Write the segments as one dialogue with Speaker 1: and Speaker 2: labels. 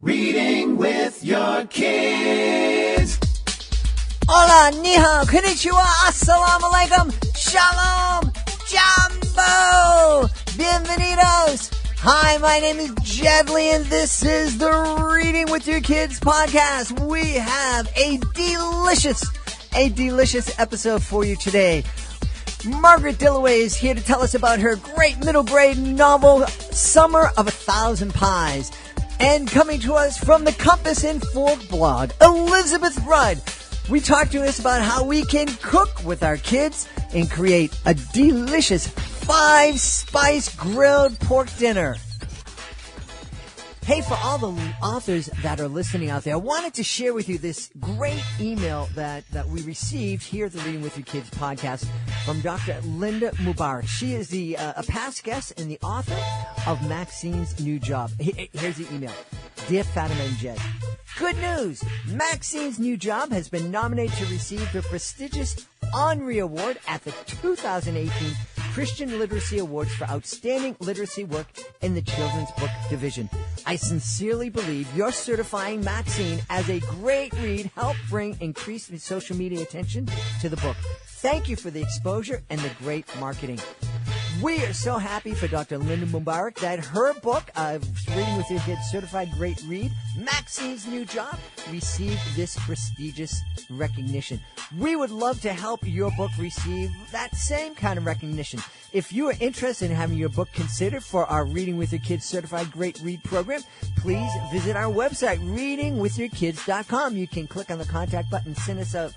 Speaker 1: Reading with your kids.
Speaker 2: Hola, ni hao, konnichiwa, assalamu alaikum, shalom, jambo, bienvenidos. Hi, my name is Jedley, and this is the Reading with Your Kids podcast. We have a delicious episode for you today. Margaret Dilloway is here to tell us about her great middle grade novel, Summer of a Thousand Pies. And coming to us from the Compass and Fork blog, Elizabeth Rudd. We talked to us about how we can cook with our kids and create a delicious 5-spice grilled pork dinner. Hey, for all the authors that are listening out there, I wanted to share with you this great email that we received here at the Reading with Your Kids podcast from Dr. Linda Mubarak. She is a past guest and the author of Maxine's New Job. Here's the email. Dear Fatima and Jed, good news! Maxine's New Job has been nominated to receive the prestigious Henri Award at the 2018 Christian Literacy Awards for Outstanding Literacy Work in the Children's Book Division. I sincerely believe your certifying Maxine as a great read helped bring increased social media attention to the book. Thank you for the exposure and the great marketing. We are so happy for Dr. Linda Mubarak that her book, Reading with Your Kids Certified Great Read, Maxine's New Job, received this prestigious recognition. We would love to help your book receive that same kind of recognition. If you are interested in having your book considered for our Reading with Your Kids Certified Great Read program, please visit our website, readingwithyourkids.com. You can click on the contact button, send us a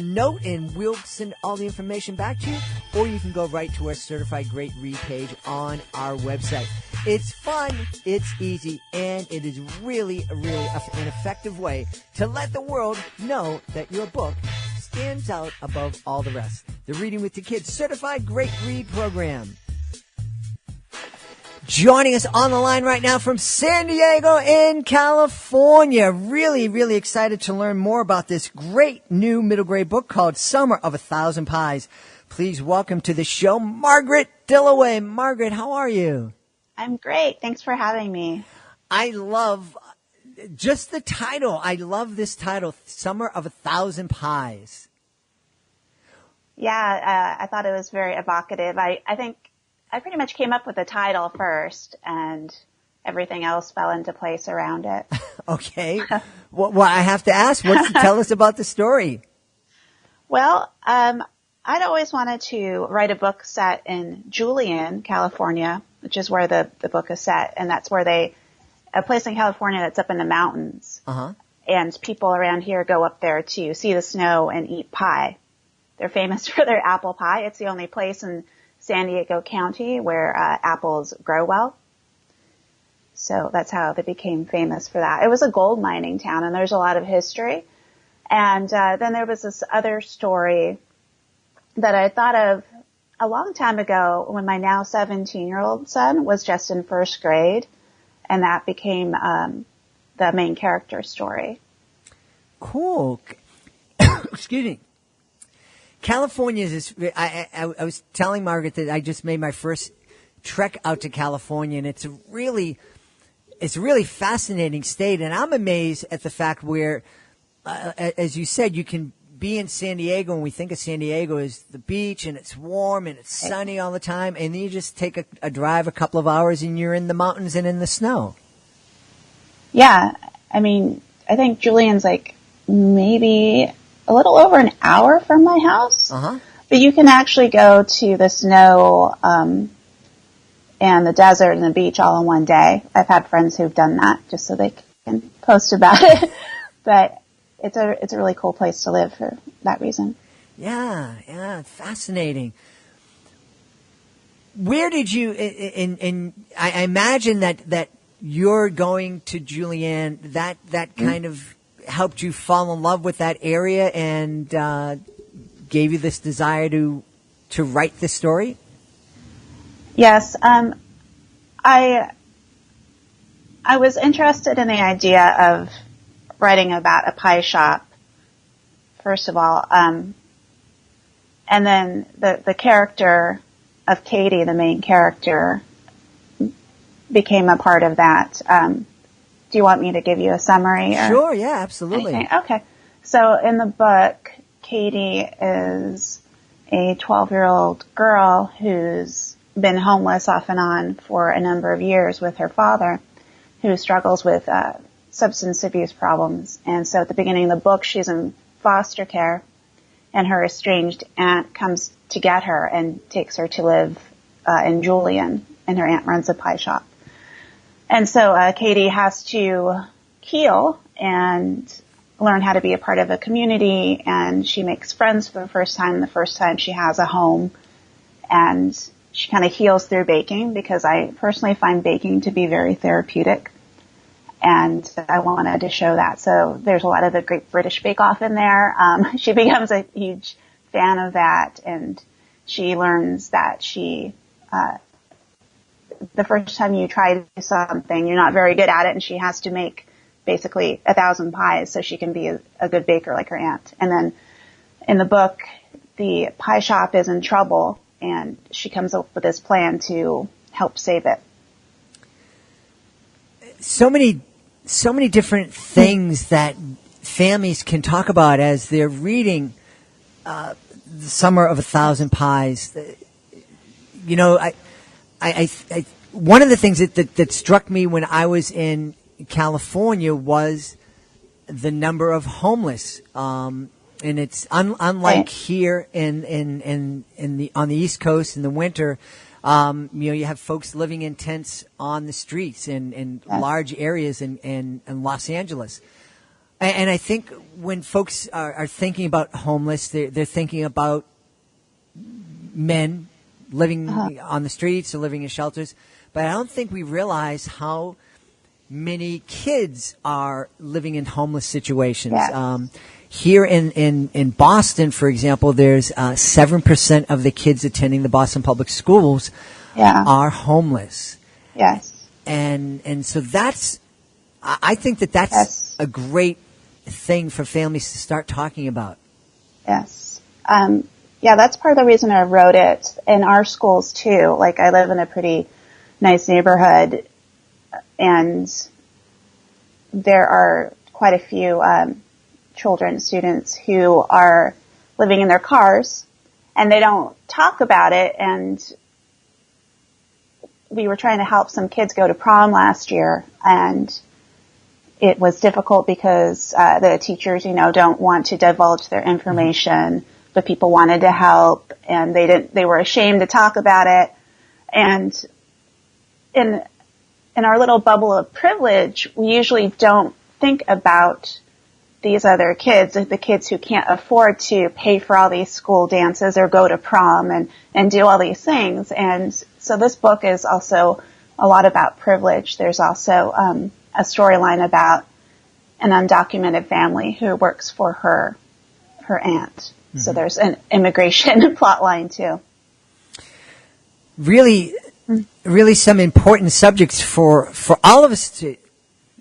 Speaker 2: note, and we'll send all the information back to you, or you can go right to our Certified Great Read page on our website. It's fun, it's easy, and it is really an effective way to let the world know that your book stands out above all the rest. The Reading with Your Kids Certified Great Read program. Joining us on the line right now from San Diego in California. Really excited to learn more about this great new middle grade book called Summer of a Thousand Pies. Please welcome to the show, Margaret Dilloway. Margaret, how are you?
Speaker 3: I'm great. Thanks for having me.
Speaker 2: I love just the title. I love this title, Summer of a Thousand Pies.
Speaker 3: Yeah, I thought it was very evocative. I think I pretty much came up with the title first, and everything else fell into place around it.
Speaker 2: Okay. Well, I have to ask, tell us about the story.
Speaker 3: Well, I'd always wanted to write a book set in Julian, California, which is where the book is set, and that's where a place in California that's up in the mountains.
Speaker 2: Uh-huh.
Speaker 3: And people around here go up there to see the snow and eat pie. They're famous for their apple pie. It's the only place in San Diego County where apples grow well. So that's how they became famous for that. It was a gold mining town, and there's a lot of history. And then there was this other story that I thought of a long time ago when my now 17-year-old son was just in first grade, and that became the main character story.
Speaker 2: Cool. Excuse me. California is I was telling Margaret that I just made my first trek out to California, and it's a really fascinating state, and I'm amazed at the fact where, as you said, you can be in San Diego, and we think of San Diego as the beach, and it's warm, and it's sunny all the time, and then you just take a drive a couple of hours, and you're in the mountains and in the snow.
Speaker 3: Yeah, I mean, I think Julian's like maybe a little over an hour from my house.
Speaker 2: Uh-huh.
Speaker 3: But you can actually go to the snow and the desert and the beach all in one day. I've had friends who've done that just so they can post about it. But it's a really cool place to live for that reason.
Speaker 2: Yeah, fascinating. Where did you? I imagine that you're going to Julian. That kind of helped you fall in love with that area and gave you this desire to write this story?
Speaker 3: Yes. I was interested in the idea of writing about a pie shop, first of all. And then the character of Katie, the main character, became a part of that. do you want me to give you a summary? Or
Speaker 2: Sure, yeah, absolutely.
Speaker 3: anything? Okay. So in the book, Katie is a 12-year-old girl who's been homeless off and on for a number of years with her father, who struggles with substance abuse problems. And so at the beginning of the book, she's in foster care, and her estranged aunt comes to get her and takes her to live in Julian, and her aunt runs a pie shop. And so Katie has to heal and learn how to be a part of a community, and she makes friends for the first time she has a home, and she kind of heals through baking, because I personally find baking to be very therapeutic, and I wanted to show that. So there's a lot of the Great British Bake Off in there. She becomes a huge fan of that, and she learns that the first time you try something, you're not very good at it, and she has to make basically 1,000 pies so she can be a good baker like her aunt. And then in the book, the pie shop is in trouble, and she comes up with this plan to help save it.
Speaker 2: So many different things that families can talk about as they're reading The Summer of 1,000 Pies. You know, I one of the things that struck me when I was in California was the number of homeless, and it's unlike here on the East Coast in the winter. You have folks living in tents on the streets in large areas in Los Angeles, and I think when folks are thinking about homeless, they're thinking about men living on the streets or living in shelters, but I don't think we realize how many kids are living in homeless situations.
Speaker 3: Yes.
Speaker 2: Here in Boston, for example, there's 7% of the kids attending the Boston Public Schools are homeless.
Speaker 3: Yes.
Speaker 2: And so I think that's a great thing for families to start talking about.
Speaker 3: Yes. That's part of the reason I wrote it. In our schools too, like I live in a pretty nice neighborhood, and there are quite a few students who are living in their cars, and they don't talk about it. And we were trying to help some kids go to prom last year, and it was difficult because the teachers, don't want to divulge their information, but people wanted to help, and they were ashamed to talk about it. And in our little bubble of privilege, we usually don't think about these other kids, the kids who can't afford to pay for all these school dances or go to prom and do all these things. And so this book is also a lot about privilege. There's also a storyline about an undocumented family who works for her aunt. Mm-hmm. So there's an immigration plot line too.
Speaker 2: Really some important subjects for all of us to,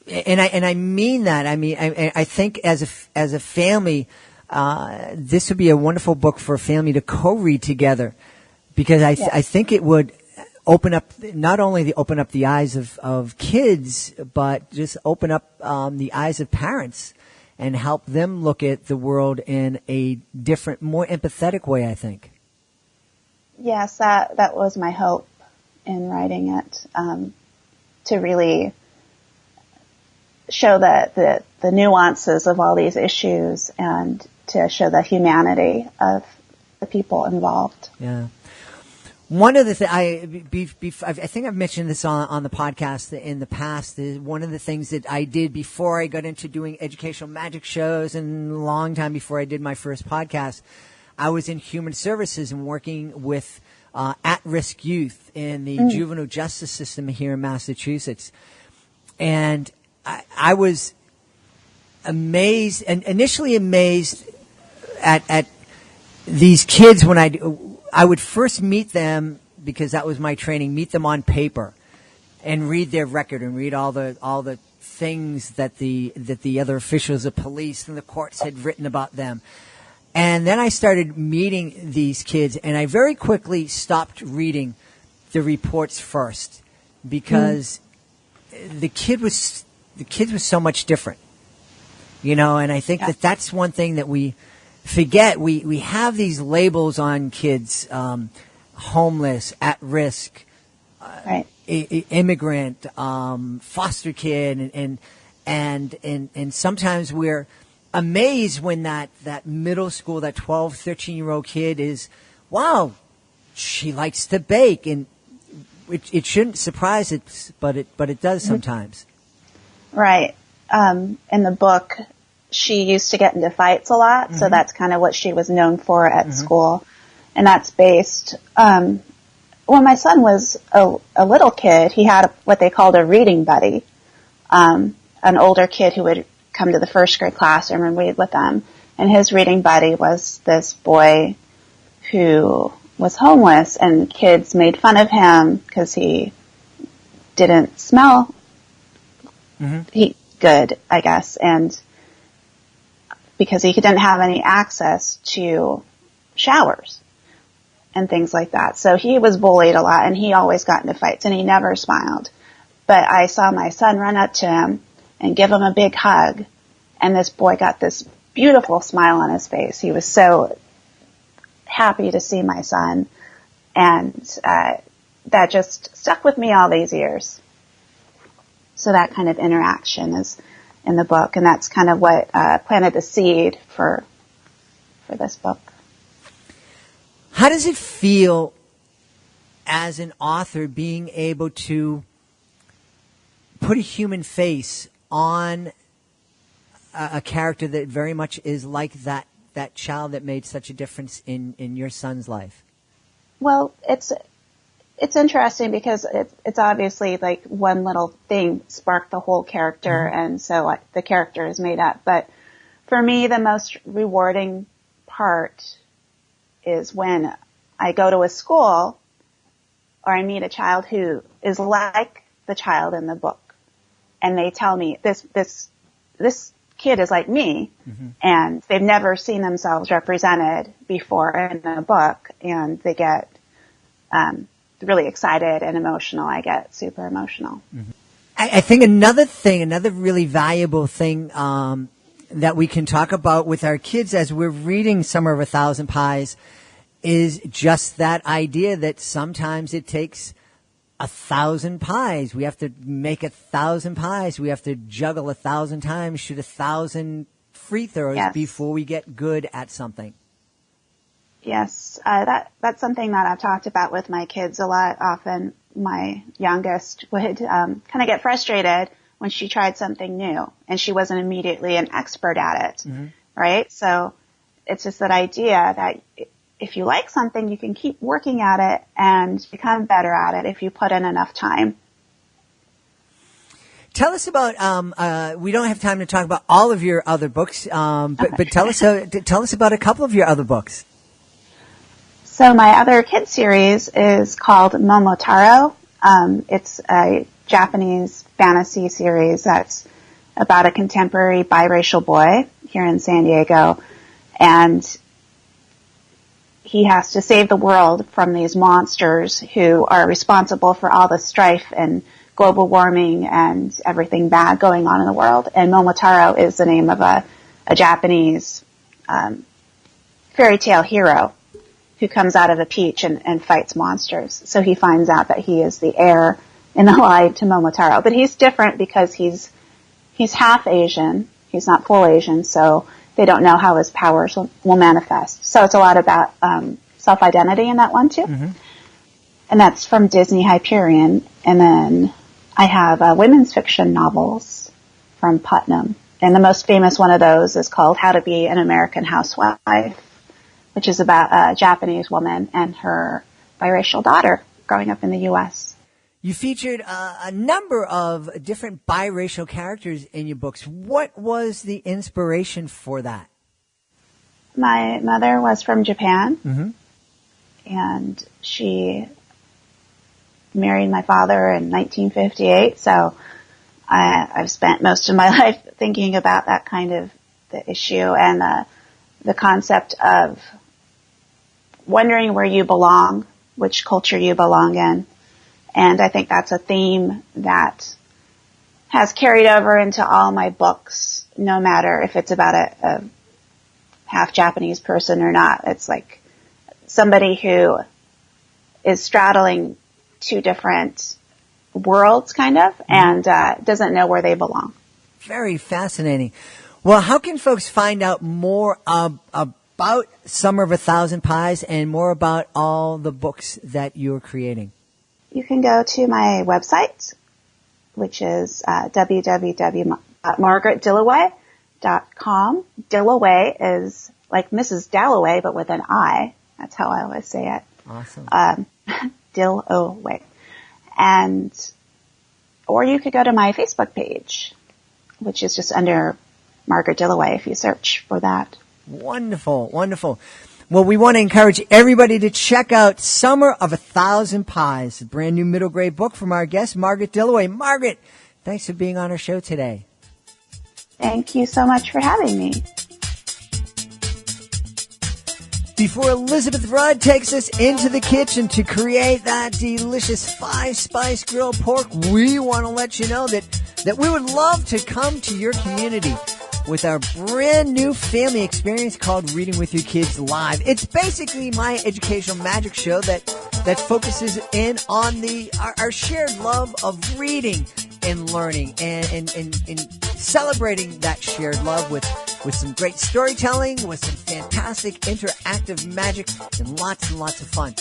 Speaker 2: and I mean that. I mean, I think as a family, this would be a wonderful book for a family to co-read together, because I think it would not only open up the eyes of kids, but just open up the eyes of parents and help them look at the world in a different, more empathetic way, I think.
Speaker 3: Yes, that was my hope in writing it, to really show the nuances of all these issues and to show the humanity of the people involved.
Speaker 2: Yeah. One of the things I think I've mentioned this on the podcast in the past, is one of the things that I did before I got into doing educational magic shows, and a long time before I did my first podcast, I was in human services and working with at-risk youth in the juvenile justice system here in Massachusetts. And I was amazed, and initially amazed at these kids when I would first meet them, because that was my training, meet them on paper and read their record and read all the things that the other officials, the police and the courts had written about them. And then I started meeting these kids, and I very quickly stopped reading the reports first, because the kid was the kids were so much different, you know, and I think that that's one thing that we forget. We have these labels on kids, homeless, at risk,
Speaker 3: Right.
Speaker 2: Immigrant, foster kid, and sometimes we're amazed when that middle school, that 12, 13-year-old kid is, wow, she likes to bake, and it shouldn't surprise it, but it does sometimes.
Speaker 3: Right. In the book, she used to get into fights a lot, so that's kind of what she was known for at school, and that's based. When my son was a little kid, he had what they called a reading buddy, an older kid who would come to the first grade classroom and read with them. And his reading buddy was this boy who was homeless, and kids made fun of him because he didn't smell good, I guess, and because he didn't have any access to showers and things like that. So he was bullied a lot, and he always got into fights, and he never smiled. But I saw my son run up to him and give him a big hug, and this boy got this beautiful smile on his face. He was so happy to see my son, and that just stuck with me all these years. So that kind of interaction is in the book, and that's kind of what planted the seed for this book.
Speaker 2: How does it feel as an author being able to put a human face on a character that very much is like that child that made such a difference in your son's life?
Speaker 3: Well, it's interesting because it's obviously like one little thing sparked the whole character, and so the character is made up. But for me, the most rewarding part is when I go to a school or I meet a child who is like the child in the book, and they tell me this kid is like me, and they've never seen themselves represented before in a book, and they get really excited and emotional. I get super emotional.
Speaker 2: I think another really valuable thing that we can talk about with our kids as we're reading Summer of 1,000 Pies is just that idea that sometimes it takes 1,000 pies. We have to make 1,000 pies. We have to juggle 1,000 times, shoot 1,000 free throws before we get good at something.
Speaker 3: Yes, that's something that I've talked about with my kids a lot. Often my youngest would kind of get frustrated when she tried something new and she wasn't immediately an expert at it, right? So it's just that idea that if you like something, you can keep working at it and become better at it if you put in enough time.
Speaker 2: Tell us about, we don't have time to talk about all of your other books, but tell us about a couple of your other books.
Speaker 3: So my other kid series is called Momotaro. It's a Japanese fantasy series that's about a contemporary biracial boy here in San Diego, and he has to save the world from these monsters who are responsible for all the strife and global warming and everything bad going on in the world. And Momotaro is the name of a Japanese fairy tale hero who comes out of a peach and fights monsters. So he finds out that he is the heir in the line to Momotaro. But he's different because he's half Asian. He's not full Asian, so they don't know how his powers will manifest. So it's a lot about self-identity in that one, too. And that's from Disney Hyperion. And then I have women's fiction novels from Putnam. And the most famous one of those is called How to Be an American Housewife, which is about a Japanese woman and her biracial daughter growing up in the U.S.
Speaker 2: You featured a number of different biracial characters in your books. What was the inspiration for that?
Speaker 3: My mother was from Japan, and she married my father in 1958, so I've spent most of my life thinking about that kind of the issue and the concept of wondering where you belong, which culture you belong in. And I think that's a theme that has carried over into all my books, no matter if it's about a half Japanese person or not. It's like somebody who is straddling two different worlds, kind of, and doesn't know where they belong.
Speaker 2: Very fascinating. Well, how can folks find out more about Summer of 1,000 Pies and more about all the books that you're creating?
Speaker 3: You can go to my website, which is www.margaretdilloway.com. Dilloway is like Mrs. Dalloway, but with an I. That's how I always say it.
Speaker 2: Awesome.
Speaker 3: Dilloway. Or you could go to my Facebook page, which is just under Margaret Dilloway if you search for that.
Speaker 2: Wonderful, wonderful. Well, we want to encourage everybody to check out Summer of 1,000 Pies, a brand new middle grade book from our guest, Margaret Dilloway. Margaret, thanks for being on our show today.
Speaker 3: Thank you so much for having me.
Speaker 2: Before Elizabeth Rudd takes us into the kitchen to create that delicious 5-spice grilled pork, we want to let you know that we would love to come to your community with our brand new family experience called Reading with Your Kids Live. It's basically my educational magic show that focuses in on our shared love of reading and learning and celebrating that shared love with some great storytelling, with some fantastic interactive magic, and lots of fun.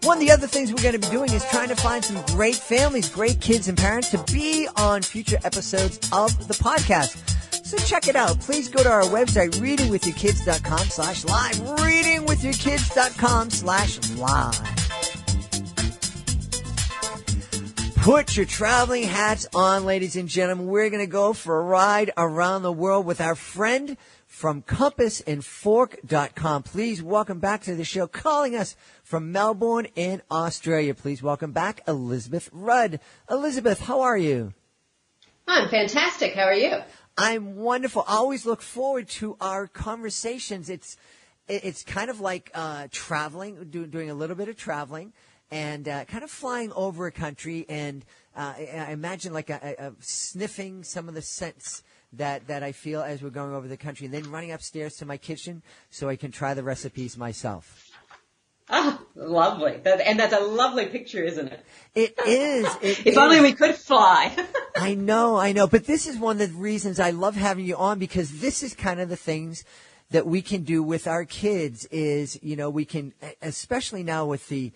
Speaker 2: One of the other things we're going to be doing is trying to find some great families, great kids and parents to be on future episodes of the podcast. So check it out. Please go to our website, readingwithyourkids.com/live, readingwithyourkids.com/live. Put your traveling hats on, ladies and gentlemen. We're going to go for a ride around the world with our friend from compassandfork.com. Please welcome back to the show, calling us from Melbourne in Australia. Please welcome back Elizabeth Rudd. Elizabeth, how are you?
Speaker 4: I'm fantastic. How are you?
Speaker 2: I'm wonderful. I always look forward to our conversations. It's kind of like traveling, doing a little bit of traveling, and kind of flying over a country, and I imagine like a sniffing some of the scents that I feel as we're going over the country, and then running upstairs to my kitchen so I can try the recipes myself.
Speaker 4: Oh, lovely. That's a lovely picture, isn't it?
Speaker 2: It is.
Speaker 4: If only we could fly.
Speaker 2: I know. But this is one of the reasons I love having you on, because this is kind of the things that we can do with our kids is, we can, especially now with the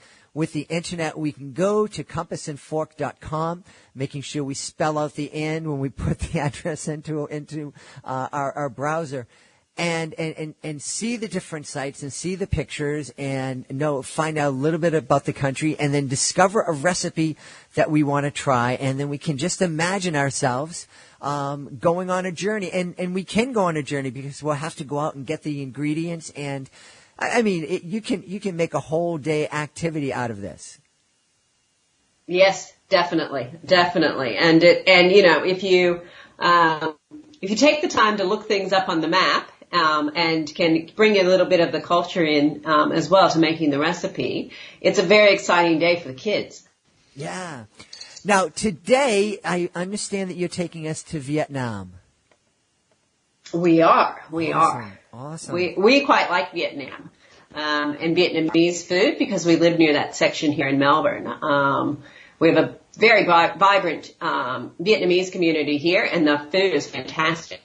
Speaker 2: internet, we can go to compassandfork.com, making sure we spell out the N when we put the address into our browser. And see the different sites and see the pictures and find out a little bit about the country, and then discover a recipe that we want to try. And then we can just imagine ourselves going on a journey. And we can go on a journey because we'll have to go out and get the ingredients. And I mean, you can make a whole day activity out of this.
Speaker 4: Yes, definitely. And if you take the time to look things up on the map, and can bring a little bit of the culture in as well to making the recipe, it's a very exciting day for the kids.
Speaker 2: Yeah. Now, today, I understand that you're taking us to Vietnam.
Speaker 4: We are.
Speaker 2: Awesome.
Speaker 4: We quite like Vietnam and Vietnamese food because we live near that section here in Melbourne. We have a very vibrant Vietnamese community here, and the food is fantastic.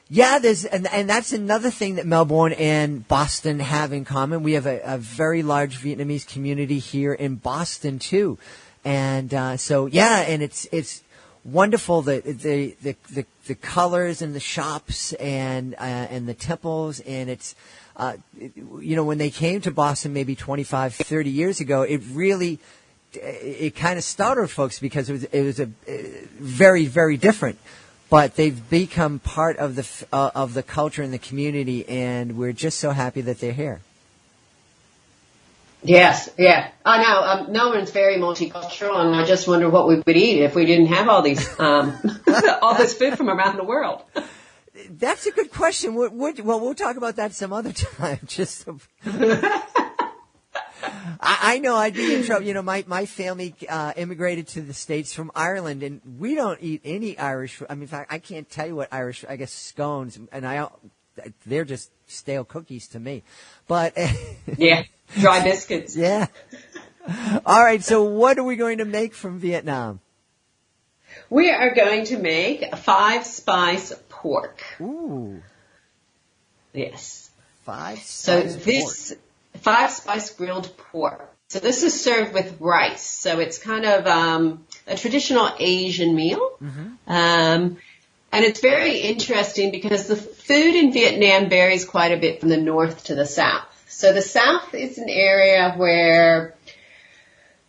Speaker 2: Yeah, and that's another thing that Melbourne and Boston have in common. We have a very large Vietnamese community here in Boston too, and and it's wonderful the colors and the shops and the temples, and it's when they came to Boston maybe 25, 30 years ago, it kind of startled folks because it was a very, very different. But they've become part of the culture and the community, and we're just so happy that they're here.
Speaker 4: Yes, yeah. I know. Melbourne's very multicultural, and I just wonder what we would eat if we didn't have all these all this food from around the world.
Speaker 2: That's a good question. We'll talk about that some other time. I know I'd be in trouble. You know, my family immigrated to the States from Ireland, and we don't eat any Irish food. I mean, in fact, I can't tell you what Irish, I guess, scones, and they're just stale cookies to me. But
Speaker 4: yeah, dry biscuits.
Speaker 2: Yeah. All right, so what are we going to make from Vietnam?
Speaker 4: We are going to make a 5-spice pork.
Speaker 2: Ooh.
Speaker 4: Yes.
Speaker 2: 5-spice
Speaker 4: pork. 5-spice grilled pork. So this is served with rice. So it's kind of a traditional Asian meal.
Speaker 2: Mm-hmm.
Speaker 4: And it's very interesting because the food in Vietnam varies quite a bit from the north to the south. So the south is an area where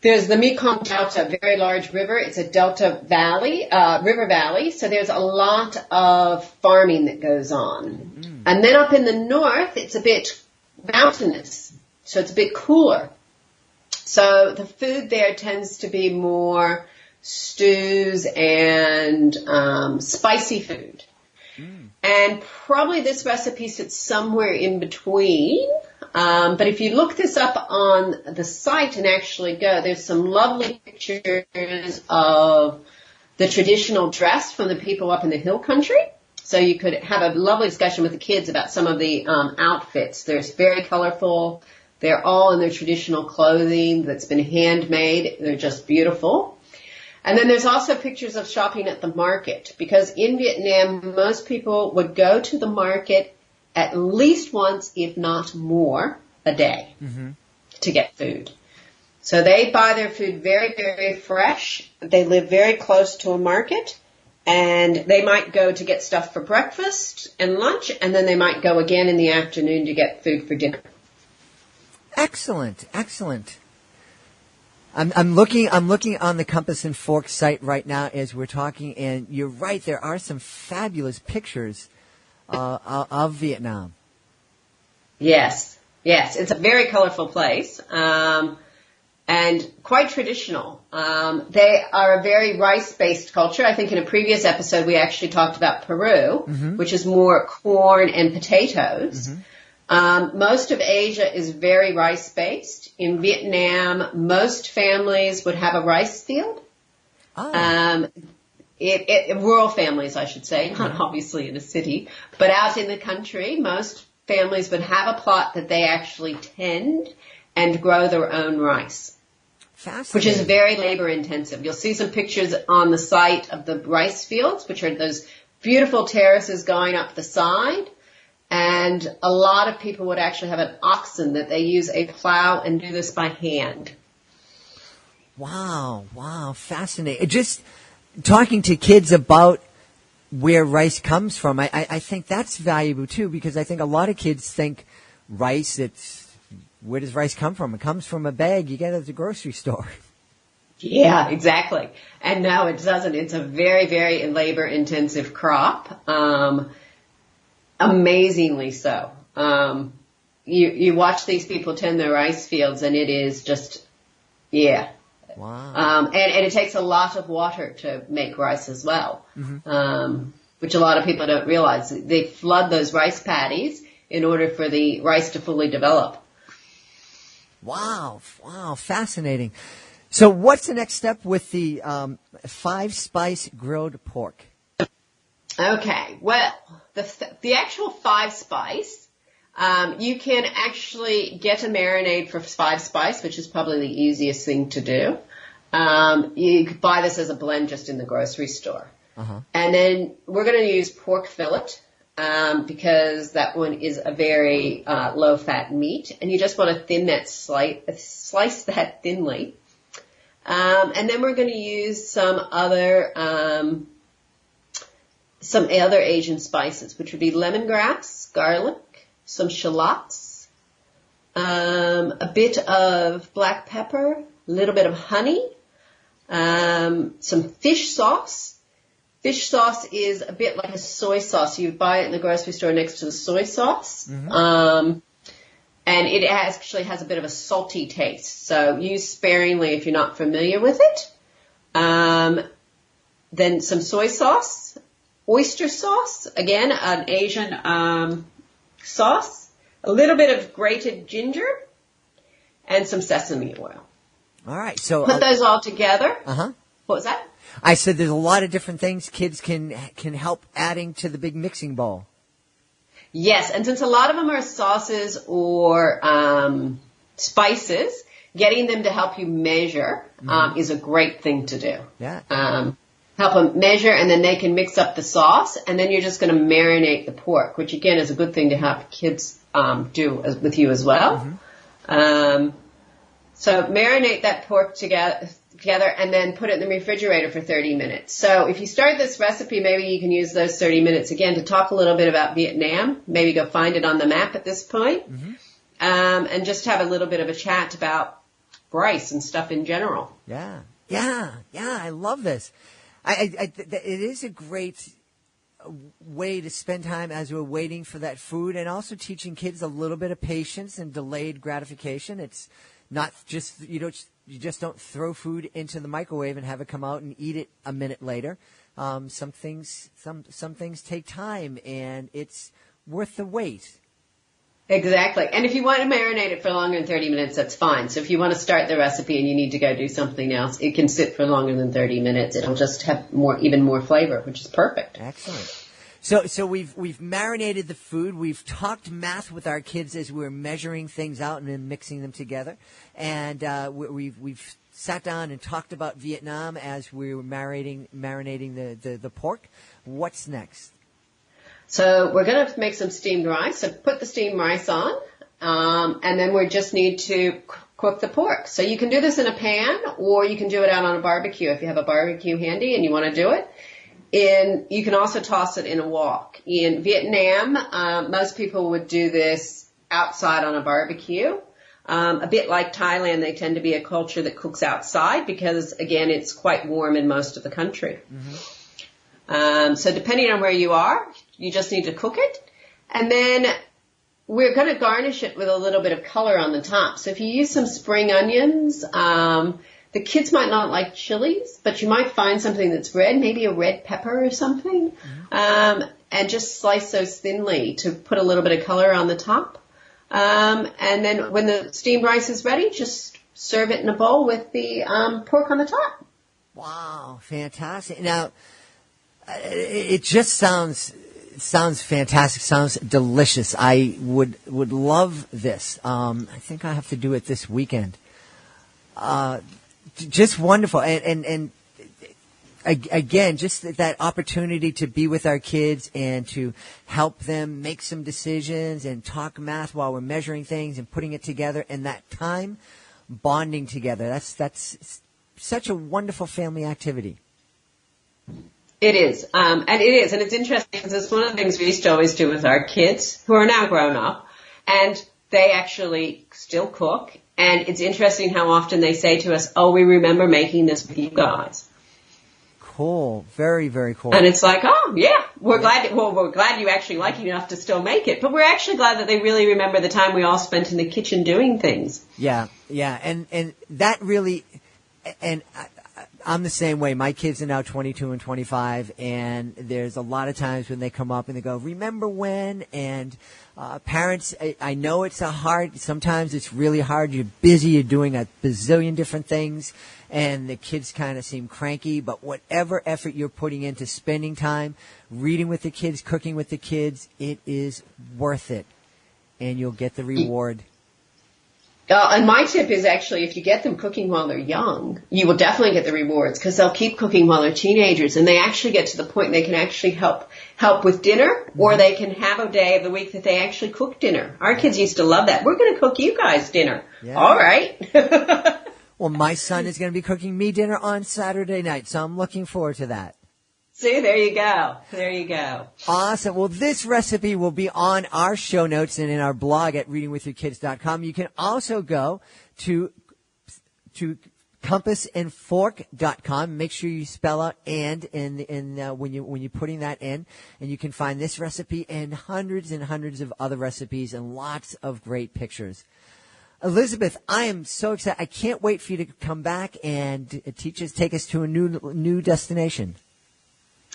Speaker 4: there's the Mekong Delta, a very large river. It's a delta valley, river valley. So there's a lot of farming that goes on. Mm. And then up in the north, it's a bit mountainous. So it's a bit cooler. So the food there tends to be more stews and spicy food. Mm. And probably this recipe sits somewhere in between. But if you look this up on the site and actually go, there's some lovely pictures of the traditional dress from the people up in the hill country. So you could have a lovely discussion with the kids about some of the outfits. They're very colorful. They're all in their traditional clothing that's been handmade. They're just beautiful. And then there's also pictures of shopping at the market, because in Vietnam, most people would go to the market at least once, if not more, a day to get food. So they buy their food very, very fresh. They live very close to a market, and they might go to get stuff for breakfast and lunch, and then they might go again in the afternoon to get food for dinner.
Speaker 2: Excellent, excellent. I'm looking on the Compass and Fork site right now as we're talking, and you're right, there are some fabulous pictures of Vietnam.
Speaker 4: Yes, it's a very colorful place, and quite traditional. They are a very rice-based culture. I think in a previous episode we actually talked about Peru, which is more corn and potatoes. Most of Asia is very rice-based. In Vietnam, most families would have a rice field.
Speaker 2: Oh.
Speaker 4: Rural families, I should say, not obviously in a city, but out in the country, most families would have a plot that they actually tend and grow their own rice.
Speaker 2: Fascinating.
Speaker 4: Which is very labor intensive. You'll see some pictures on the site of the rice fields, which are those beautiful terraces going up the side. And a lot of people would actually have an oxen that they use a plow and do this by hand.
Speaker 2: Wow, fascinating. Just talking to kids about where rice comes from, I think that's valuable too, because I think a lot of kids think rice, where does rice come from? It comes from a bag you get at the grocery store.
Speaker 4: Yeah, exactly. And no, it doesn't. It's a very, very labor intensive crop. Amazingly so. You watch these people tend their rice fields, and it is just, yeah.
Speaker 2: Wow.
Speaker 4: And it takes a lot of water to make rice as well, which a lot of people don't realize. They flood those rice paddies in order for the rice to fully develop.
Speaker 2: Wow, fascinating. So what's the next step with the 5-spice grilled pork?
Speaker 4: Okay, well, the actual 5-spice, you can actually get a marinade for 5-spice, which is probably the easiest thing to do. You could buy this as a blend just in the grocery store. And then we're going to use pork fillet, because that one is a very low-fat meat, and you just want to thin that slice that thinly. And then we're going to use some other Asian spices, which would be lemongrass, garlic, some shallots, a bit of black pepper, a little bit of honey, some fish sauce. Fish sauce is a bit like a soy sauce. You buy it in the grocery store next to the soy sauce. And it actually has a bit of a salty taste. So use sparingly if you're not familiar with it. Then some soy sauce, oyster sauce, again, an Asian sauce, a little bit of grated ginger, and some sesame oil.
Speaker 2: All right. So
Speaker 4: put those all together.
Speaker 2: Uh-huh.
Speaker 4: What was that?
Speaker 2: I said there's a lot of different things kids can help adding to the big mixing bowl.
Speaker 4: Yes, and since a lot of them are sauces or spices, getting them to help you measure is a great thing to do.
Speaker 2: Yeah.
Speaker 4: Help them measure, and then they can mix up the sauce, and then you're just going to marinate the pork, which again is a good thing to have kids do with you as well. So marinate that pork together and then put it in the refrigerator for 30 minutes. So if you start this recipe, maybe you can use those 30 minutes again to talk a little bit about Vietnam. Maybe go find it on the map at this point, and just have a little bit of a chat about rice and stuff in general.
Speaker 2: Yeah. I love this. It is a great way to spend time as we're waiting for that food, and also teaching kids a little bit of patience and delayed gratification. It's not just you just don't throw food into the microwave and have it come out and eat it a minute later. Some things take time, and it's worth the wait.
Speaker 4: Exactly. And if you want to marinate it for longer than 30 minutes, that's fine. So if you want to start the recipe and you need to go do something else, it can sit for longer than 30 minutes. It'll just have even more flavor, which is perfect.
Speaker 2: Excellent. So we've marinated the food. We've talked math with our kids as we're measuring things out and then mixing them together. And we've sat down and talked about Vietnam as we were marinating the pork. What's next?
Speaker 4: So we're going to make some steamed rice. So put the steamed rice on, and then we just need to cook the pork. So you can do this in a pan, or you can do it out on a barbecue if you have a barbecue handy and you want to do it. You can also toss it in a wok. In Vietnam, most people would do this outside on a barbecue. A bit like Thailand, they tend to be a culture that cooks outside because, again, it's quite warm in most of the country. So depending on where you are, you just need to cook it. And then we're going to garnish it with a little bit of color on the top. So if you use some spring onions, the kids might not like chilies, but you might find something that's red, maybe a red pepper or something, and just slice those thinly to put a little bit of color on the top. And then when the steamed rice is ready, just serve it in a bowl with the pork on the top.
Speaker 2: Wow, fantastic. Now, it just sounds fantastic. Sounds delicious. I would love this. I think I have to do it this weekend. Just wonderful. And again, just that opportunity to be with our kids and to help them make some decisions and talk math while we're measuring things and putting it together, and that time bonding together. That's such a wonderful family activity.
Speaker 4: It is. And it's interesting because it's one of the things we used to always do with our kids who are now grown up, and they actually still cook. And it's interesting how often they say to us, "Oh, we remember making this with you guys."
Speaker 2: Cool. Very, very cool.
Speaker 4: And it's like, oh, yeah, we're glad you actually like it enough to still make it. But we're actually glad that they really remember the time we all spent in the kitchen doing things.
Speaker 2: Yeah. And that really, and I'm the same way. My kids are now 22 and 25, and there's a lot of times when they come up and they go, "Remember when?" And parents, I know sometimes it's really hard. You're busy. You're doing a bazillion different things, and the kids kind of seem cranky. But whatever effort you're putting into spending time, reading with the kids, cooking with the kids, it is worth it, and you'll get the reward.
Speaker 4: And my tip is actually, if you get them cooking while they're young, you will definitely get the rewards because they'll keep cooking while they're teenagers, and they actually get to the point they can actually help with dinner, or they can have a day of the week that they actually cook dinner. Our kids used to love that. We're going to cook you guys dinner. Yeah. All right.
Speaker 2: Well, my son is going to be cooking me dinner on Saturday night, so I'm looking forward to that.
Speaker 4: See, there you go. There you go.
Speaker 2: Awesome. Well, this recipe will be on our show notes and in our blog at readingwithyourkids.com. You can also go to compassandfork.com. Make sure you spell out "and" when you're putting that in, and you can find this recipe and hundreds of other recipes and lots of great pictures. Elizabeth, I am so excited. I can't wait for you to come back and take us to a new destination.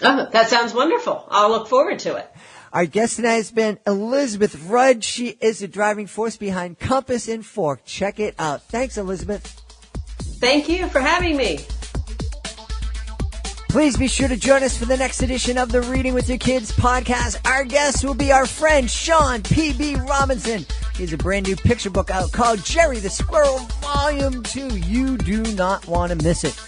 Speaker 4: Oh, that sounds wonderful. I'll look forward to it.
Speaker 2: Our guest tonight has been Elizabeth Rudd. She is the driving force behind Compass and Fork. Check it out. Thanks, Elizabeth.
Speaker 4: Thank you for having me.
Speaker 2: Please be sure to join us for the next edition of the Reading with Your Kids podcast. Our guest will be our friend Sean P.B. Robinson. He has a brand new picture book out called Jerry the Squirrel Volume 2. You do not want to miss it.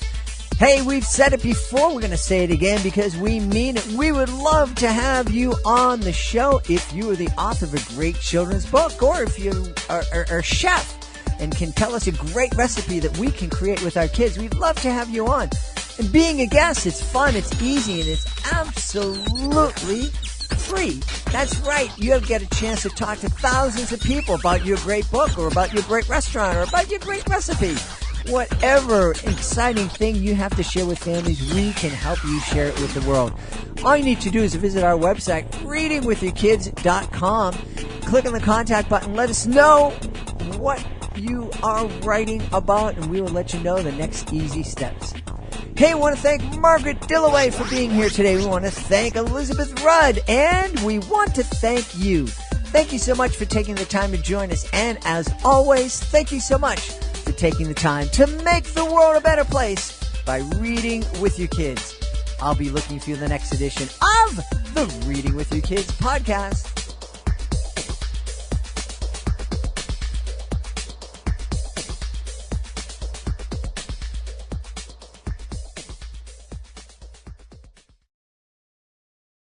Speaker 2: Hey, we've said it before. We're going to say it again because we mean it. We would love to have you on the show if you are the author of a great children's book, or if you are a chef and can tell us a great recipe that we can create with our kids. We'd love to have you on. And being a guest, it's fun, it's easy, and it's absolutely free. That's right. You'll get a chance to talk to thousands of people about your great book, or about your great restaurant, or about your great recipe. Whatever exciting thing you have to share with families, we can help you share it with the world. All you need to do is visit our website, readingwithyourkids.com. Click on the contact button. Let us know what you are writing about, and we will let you know the next easy steps. Hey, I want to thank Margaret Dilloway for being here today. We want to thank Elizabeth Rudd, and we want to thank you. Thank you so much for taking the time to join us. And as always, thank you so much for taking the time to make the world a better place by reading with your kids. I'll be looking for you in the next edition of the Reading with Your Kids podcast.